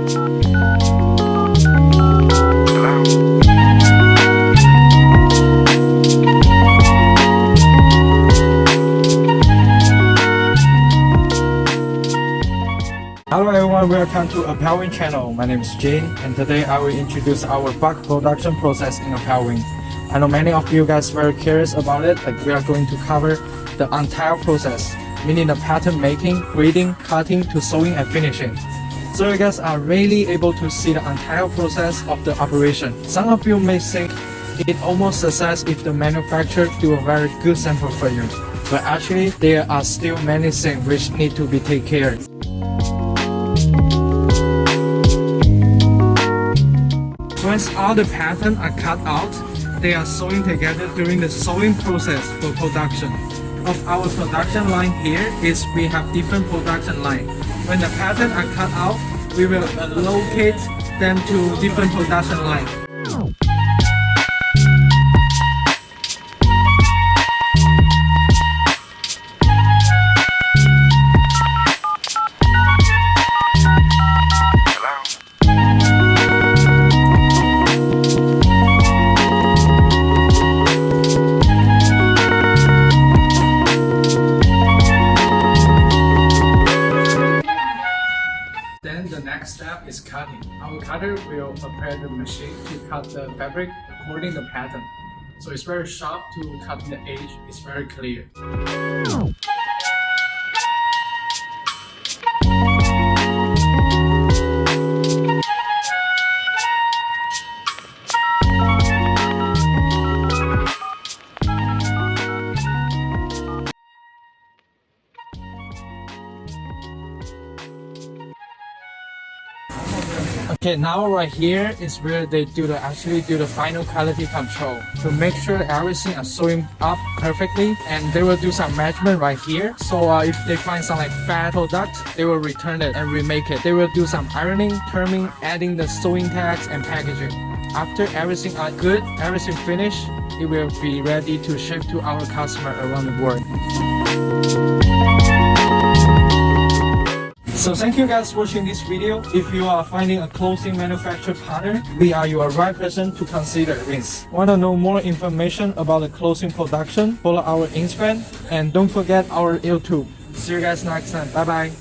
Hello everyone, welcome to ApparelWin channel. My name is Jane, and today I will introduce our bulk production process in ApparelWin. I know many of you guys very curious about it, we are going to cover the entire process, meaning the pattern making, grading, cutting to sewing and finishing. So you guys are really able to see the entire process of the operation. Some of you may think it almost success if the manufacturer do a very good sample for you, but actually there are still many things which need to be taken care of. Once all the patterns are cut out, they are sewn together during the sewing process for production. Of our production line here is we have different production line. When the patterns are cut out, we will allocate them to different production line. Then the next step is cutting. Our cutter will prepare the machine to cut the fabric according to the pattern. So it's very sharp to cut the edge, it's very clear. Okay, now right here is where they actually do the final quality control to make sure everything is sewing up perfectly, and they will do some measurement right here. So if they find some bad product, they will return it and remake it. They will do some ironing, turning, adding the sewing tags and packaging. After everything are good, everything finished, it will be ready to ship to our customer around the world. So thank you guys for watching this video. If you are finding a clothing manufacturer partner, we are your right person to consider this. Want to know more information about the clothing production? Follow our Instagram and don't forget our YouTube. See you guys next time. Bye bye.